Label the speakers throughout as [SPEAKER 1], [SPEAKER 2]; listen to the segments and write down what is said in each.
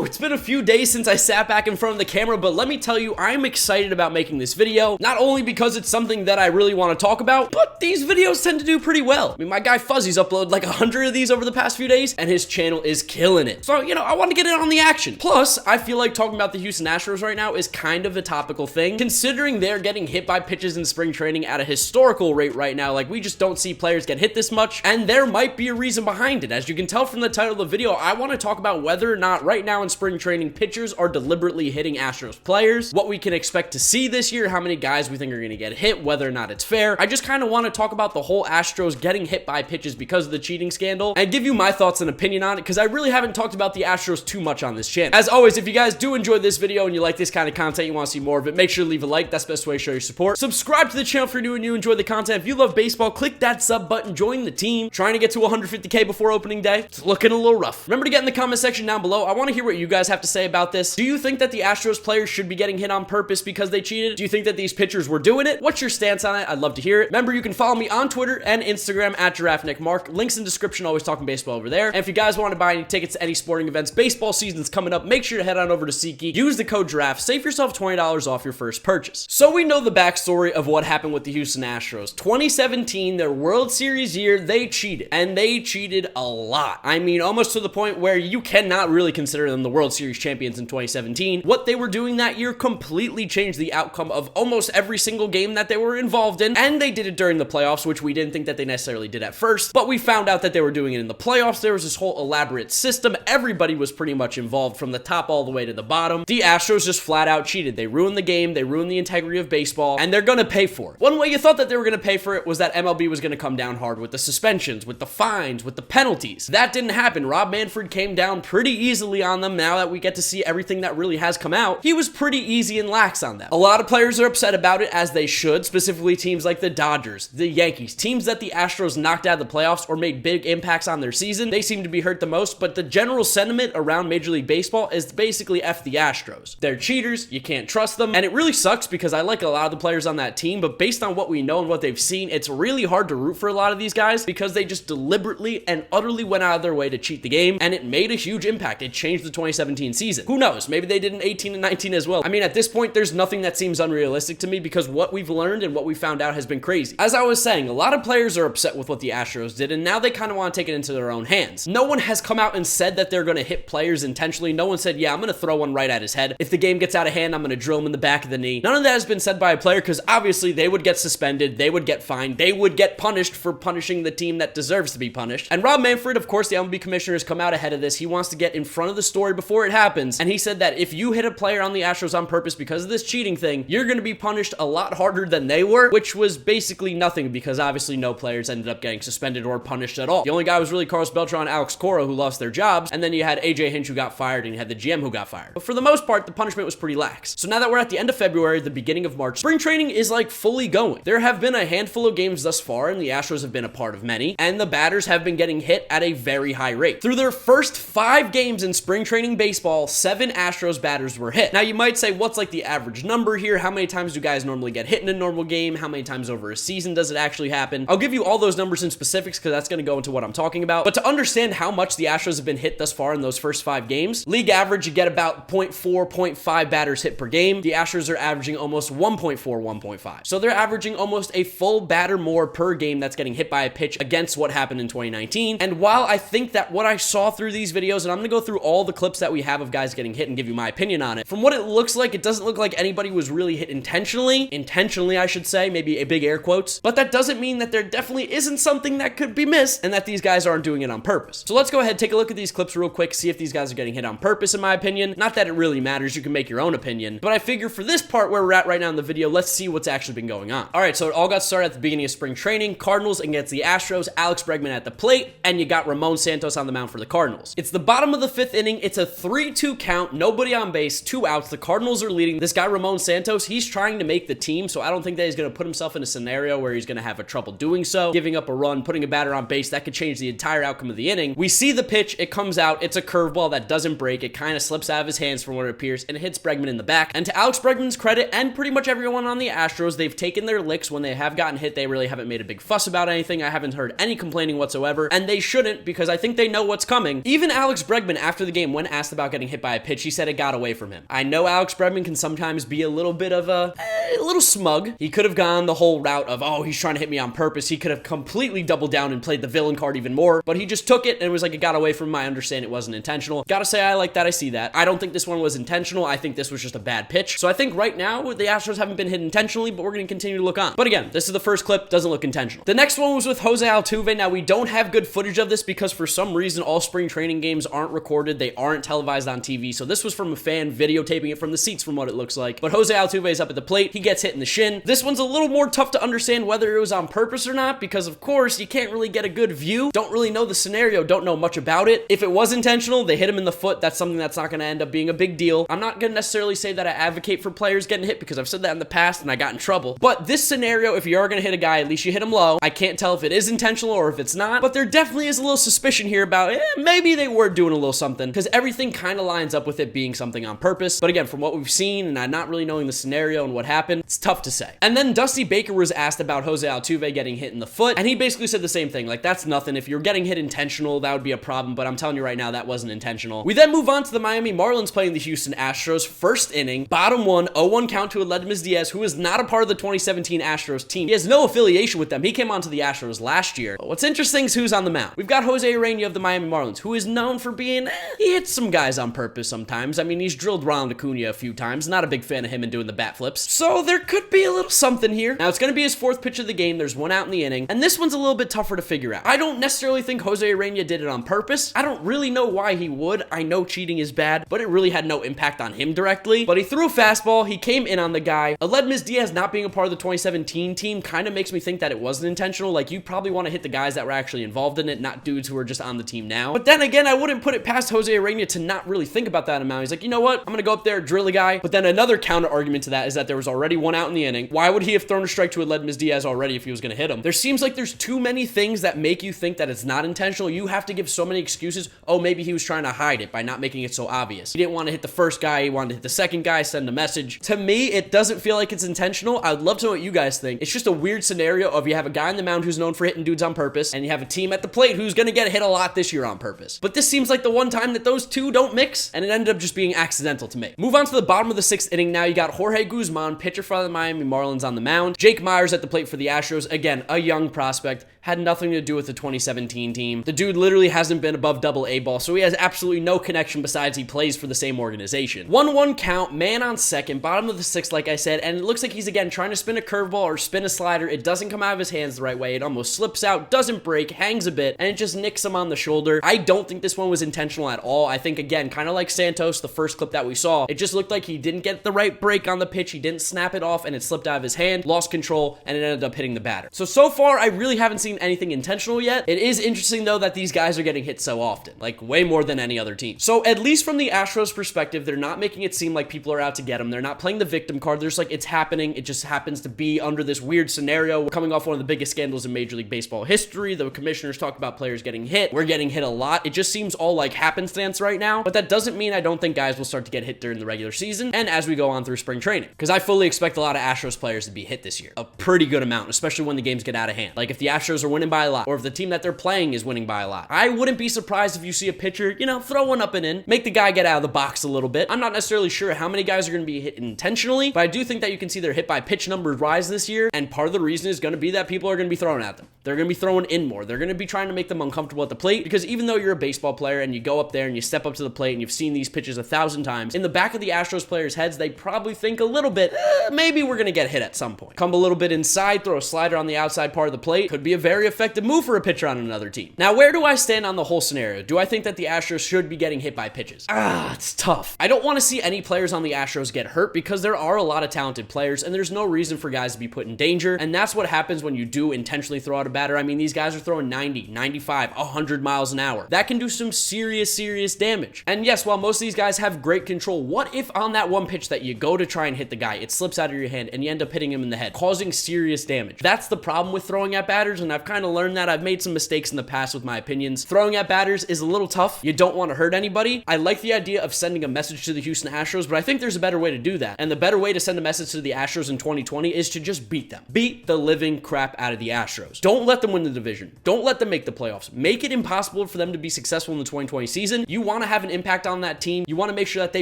[SPEAKER 1] It's been a few days since I sat back in front of the camera, but let me tell you, I'm excited about making this video, not only because it's something that I really want to talk about, but these videos tend to do pretty well. I mean, my guy Fuzzy's uploaded like 100 of these over the past few days, and his channel is killing it. So, I want to get in on the action. Plus, I feel like talking about the Houston Astros right now is kind of a topical thing, considering they're getting hit by pitches in spring training at a historical rate right now. Like, we just don't see players get hit this much, and there might be a reason behind it. As you can tell from the title of the video, I want to talk about whether or not right now in spring training, pitchers are deliberately hitting Astros players, what we can expect to see this year, how many guys we think are going to get hit, whether or not it's fair. I just kind of want to talk about the whole Astros getting hit by pitches because of the cheating scandal and give you my thoughts and opinion on it, because I really haven't talked about the Astros too much on this channel. As always, if you guys do enjoy this video and you like this kind of content, you want to see more of it, make sure to leave a like. That's the best way to show your support. Subscribe to the channel if you're new and you enjoy the content. If you love baseball, click that sub button, join the team. Trying to get to 150K before opening day. It's looking a little rough. Remember to get in the comment section down below. I want to hear what you guys have to say about this. Do you think that the Astros players should be getting hit on purpose because they cheated? Do you think that these pitchers were doing it? What's your stance on it? I'd love to hear it. Remember, you can follow me on Twitter and Instagram at GiraffeNeckMarc. Links in the description, always talking baseball over there. And if you guys want to buy any tickets to any sporting events, baseball season's coming up, make sure to head on over to SeatGeek. Use the code Giraffe. Save yourself $20 off your first purchase. So we know the backstory of what happened with the Houston Astros. 2017, their World Series year, they cheated. And they cheated a lot. I mean, almost to the point where you cannot really consider them the World Series champions in 2017. What they were doing that year completely changed the outcome of almost every single game that they were involved in. And they did it during the playoffs, which we didn't think that they necessarily did at first. But we found out that they were doing it in the playoffs. There was this whole elaborate system. Everybody was pretty much involved from the top all the way to the bottom. The Astros just flat out cheated. They ruined the game. They ruined the integrity of baseball. And they're going to pay for it. One way you thought that they were going to pay for it was that MLB was going to come down hard with the suspensions, with the fines, with the penalties. That didn't happen. Rob Manfred came down pretty easily on them. Now that we get to see everything that really has come out, he was pretty easy and lax on them. A lot of players are upset about it, as they should, specifically teams like the Dodgers, the Yankees, teams that the Astros knocked out of the playoffs or made big impacts on their season. They seem to be hurt the most, but the general sentiment around Major League Baseball is basically F the Astros. They're cheaters, you can't trust them, and it really sucks because I like a lot of the players on that team, but based on what we know and what they've seen, it's really hard to root for a lot of these guys because they just deliberately and utterly went out of their way to cheat the game, and it made a huge impact. It changed the 2017 season. Who knows? Maybe they did in 18 and 19 as well. I mean, at this point, there's nothing that seems unrealistic to me because what we've learned and what we found out has been crazy. As I was saying, a lot of players are upset with what the Astros did, and now they kind of want to take it into their own hands. No one has come out and said that they're going to hit players intentionally. No one said, yeah, I'm going to throw one right at his head. If the game gets out of hand, I'm going to drill him in the back of the knee. None of that has been said by a player because obviously they would get suspended, they would get fined, they would get punished for punishing the team that deserves to be punished. And Rob Manfred, of course, the MLB commissioner, has come out ahead of this. He wants to get in front of the story before it happens, and he said that if you hit a player on the Astros on purpose because of this cheating thing, you're going to be punished a lot harder than they were, which was basically nothing because obviously no players ended up getting suspended or punished at all. The only guy was really Carlos Beltran and Alex Cora who lost their jobs, and then you had AJ Hinch who got fired, and you had the GM who got fired. But for the most part, the punishment was pretty lax. So now that we're at the end of February, the beginning of March, spring training is like fully going. There have been a handful of games thus far, and the Astros have been a part of many, and the batters have been getting hit at a very high rate. Through their first 5 games in spring training baseball, 7 Astros batters were hit. Now you might say, what's like the average number here? How many times do guys normally get hit in a normal game? How many times over a season does it actually happen? I'll give you all those numbers in specifics because that's going to go into what I'm talking about. But to understand how much the Astros have been hit thus far in those first 5 games, league average, you get about 0.4, 0.5 batters hit per game. The Astros are averaging almost 1.4, 1.5. So they're averaging almost a full batter more per game that's getting hit by a pitch against what happened in 2019. And while I think that what I saw through these videos, and I'm going to go through all the clips that we have of guys getting hit and give you my opinion on it, from what it looks like, it doesn't look like anybody was really hit intentionally, I should say, maybe a big air quotes, but that doesn't mean that there definitely isn't something that could be missed and that these guys aren't doing it on purpose. So let's go ahead, take a look at these clips real quick, see if these guys are getting hit on purpose, in my opinion. Not that it really matters, you can make your own opinion, but I figure for this part where we're at right now in the video, let's see what's actually been going on. All right, so it all got started at the beginning of spring training. Cardinals against the Astros, Alex Bregman at the plate, and you got Ramon Santos on the mound for the Cardinals. It's the bottom of the 5th inning. It's a 3-2 count, nobody on base, 2 outs. The Cardinals are leading. This guy Ramon Santos, he's trying to make the team, so I don't think that he's going to put himself in a scenario where he's going to have a trouble doing so. Giving up a run, putting a batter on base, that could change the entire outcome of the inning. We see the pitch, it comes out, it's a curveball that doesn't break, it kind of slips out of his hands from what it appears, and it hits Bregman in the back. And to Alex Bregman's credit, and pretty much everyone on the Astros, they've taken their licks. When they have gotten hit, they really haven't made a big fuss about anything. I haven't heard any complaining whatsoever, and they shouldn't, because I think they know what's coming. Even Alex Bregman, after the game, when asked about getting hit by a pitch, he said it got away from him. I know Alex Bregman can sometimes be a little bit of a little smug. He could have gone the whole route of, oh, he's trying to hit me on purpose. He could have completely doubled down and played the villain card even more, but he just took it and it was like it got away from him. I understand it wasn't intentional. Gotta say, I like that. I see that. I don't think this one was intentional. I think this was just a bad pitch. So I think right now the Astros haven't been hit intentionally, but we're going to continue to look on. But again, this is the first clip. Doesn't look intentional. The next one was with Jose Altuve. Now, we don't have good footage of this because for some reason, all spring training games aren't recorded. They aren't televised on TV. So this was from a fan videotaping it from the seats from what it looks like. But Jose Altuve is up at the plate. He gets hit in the shin. This one's a little more tough to understand whether it was on purpose or not because, of course, you can't really get a good view. Don't really know the scenario. Don't know much about it. If it was intentional, they hit him in the foot. That's something that's not going to end up being a big deal. I'm not going to necessarily say that I advocate for players getting hit because I've said that in the past and I got in trouble. But this scenario, if you are going to hit a guy, at least you hit him low. I can't tell if it is intentional or if it's not, but there definitely is a little suspicion here about maybe they were doing a little something because everything kind of lines up with it being something on purpose. But again, from what we've seen and I'm not really knowing the scenario and what happened, it's tough to say. And then Dusty Baker was asked about Jose Altuve getting hit in the foot, and he basically said the same thing. Like, that's nothing. If you're getting hit intentional, that would be a problem, but I'm telling you right now, that wasn't intentional. We then move on to the Miami Marlins playing the Houston Astros. First inning, bottom one, 0-1 count to Aledmys Diaz, who is not a part of the 2017 Astros team. He has no affiliation with them. He came onto the Astros last year. But what's interesting is who's on the mound. We've got Jose Urena of the Miami Marlins, who is known for being, he hits some guys on purpose sometimes. I mean, he's drilled Ronald Acuna a few times. Not a big fan of him and doing the bat flips. So there could be a little something here. Now, it's going to be his fourth pitch of the game. There's one out in the inning, and this one's a little bit tougher to figure out. I don't necessarily think Jose Urena did it on purpose. I don't really know why he would. I know cheating is bad, but it really had no impact on him directly. But he threw a fastball. He came in on the guy. Aledmys Diaz not being a part of the 2017 team kind of makes me think that it wasn't intentional. Like, you probably want to hit the guys that were actually involved in it, not dudes who are just on the team now. But then again, I wouldn't put it past Jose Urena to not really think about that amount. He's like, you know what? I'm going to go up there, drill a guy. But then another counter argument to that is that there was already one out in the inning. Why would he have thrown a strike to Aledmys Diaz already if he was going to hit him? There seems like there's too many things that make you think that it's not intentional. You have to give so many excuses. Oh, maybe he was trying to hide it by not making it so obvious. He didn't want to hit the first guy. He wanted to hit the second guy, send a message. To me, it doesn't feel like it's intentional. I'd love to know what you guys think. It's just a weird scenario of you have a guy on the mound who's known for hitting dudes on purpose, and you have a team at the plate who's going to get hit a lot this year on purpose. But this seems like the one time that those two don't mix, and it ended up just being accidental to me. Move on to the bottom of the sixth inning. Now you got Jorge Guzman, pitcher for the Miami Marlins, on the mound. Jake Myers at the plate for the Astros. Again, a young prospect. Had nothing to do with the 2017 team. The dude literally hasn't been above double-A ball, so he has absolutely no connection besides he plays for the same organization. 1-1 count, man on second, bottom of the sixth, like I said, and it looks like he's, again, trying to spin a curveball or spin a slider. It doesn't come out of his hands the right way. It almost slips out, doesn't break, hangs a bit, and it just nicks him on the shoulder. I don't think this one was intentional at all. I think, again, kind of like Santos, the first clip that we saw, it just looked like he didn't get the right break on the pitch. He didn't snap it off, and it slipped out of his hand, lost control, and it ended up hitting the batter. So far, I really haven't seen anything intentional yet. It is interesting, though, that these guys are getting hit so often, like way more than any other team. So at least from the Astros perspective, they're not making it seem like people are out to get them. They're not playing the victim card. They're just like, it's happening. It just happens to be under this weird scenario. We're coming off one of the biggest scandals in Major League Baseball history. The commissioners talk about players getting hit. We're getting hit a lot. It just seems all like happenstance right now, but that doesn't mean I don't think guys will start to get hit during the regular season and as we go on through spring training, because I fully expect a lot of Astros players to be hit this year. A pretty good amount, especially when the games get out of hand. Like if the Astros are winning by a lot, or if the team that they're playing is winning by a lot. I wouldn't be surprised if you see a pitcher, throw one up and in, make the guy get out of the box a little bit. I'm not necessarily sure how many guys are going to be hit intentionally, but I do think that you can see their hit by pitch numbers rise this year, and part of the reason is going to be that people are going to be throwing at them. They're going to be throwing in more. They're going to be trying to make them uncomfortable at the plate, because even though you're a baseball player and you go up there and you step up to the plate and you've seen these pitches 1,000 times, in the back of the Astros players' heads, they probably think a little bit, maybe we're going to get hit at some point. Come a little bit inside, throw a slider on the outside part of the plate. Could be a very effective move for a pitcher on another team. Now, where do I stand on the whole scenario? Do I think that the Astros should be getting hit by pitches? It's tough. I don't want to see any players on the Astros get hurt because there are a lot of talented players and there's no reason for guys to be put in danger. And that's what happens when you do intentionally throw out a batter. I mean, these guys are throwing 90, 95, 100 miles an hour. That can do some serious damage. And yes, while most of these guys have great control, what if on that one pitch that you go to try and hit the guy, it slips out of your hand and you end up hitting him in the head, causing serious damage? That's the problem with throwing at batters, and I've kind of learned that. I've made some mistakes in the past with my opinions. Throwing at batters is a little tough. You don't want to hurt anybody. I like the idea of sending a message to the Houston Astros, but I think there's a better way to do that. And the better way to send a message to the Astros in 2020 is to just beat them. Beat the living crap out of the Astros. Don't let them win the division. Don't let them make the playoffs. Make it impossible for them to be successful in the 2020 season. You want to have an impact on that team. You want to make sure that they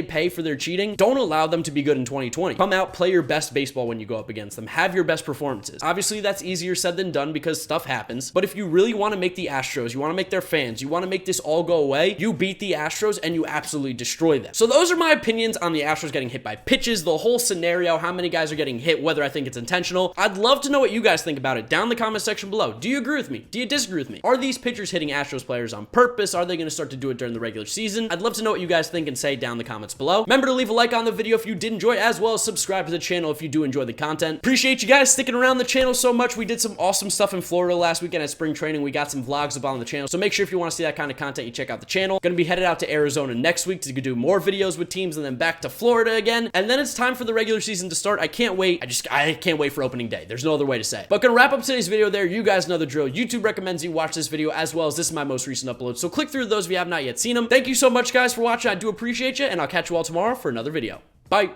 [SPEAKER 1] pay for their cheating. Don't allow them to be good in 2020. Come out, play your best baseball when you go up against them. Have your best performances. Obviously, that's easier said than done because stuff happens. But if you really want to make the Astros, you want to make their fans, you want to make this all go away, you beat the Astros and you absolutely destroy them. So those are my opinions on the Astros getting hit by pitches, the whole scenario, how many guys are getting hit, whether I think it's intentional. I'd love to know what you guys think about it down in the comment section below. Do you agree with me? Do you disagree with me? Are these pitchers hitting Astros players on purpose? Are they going to start to do it during the regular season? I'd love to know what you guys think and say down in the comments below. Remember to leave a like on the video if you did enjoy, as well as subscribe to the channel if you do enjoy the content. Appreciate you guys sticking around the channel so much. We did some awesome stuff in Florida last weekend at spring training. We got some vlogs up on the channel, so make sure if you want to see that kind of content, you check out the channel. Gonna be headed out to Arizona next week to do more videos with teams and then back to Florida again. And then it's time for the regular season to start. I can't wait. I can't wait for opening day. There's no other way to say it. But gonna wrap up today's video there. You guys know the drill. YouTube recommends you watch this video as well as this is my most recent upload. So click through those if you have not yet seen them. Thank you so much guys for watching. I do appreciate you, and I'll catch you all tomorrow for another video. Bye.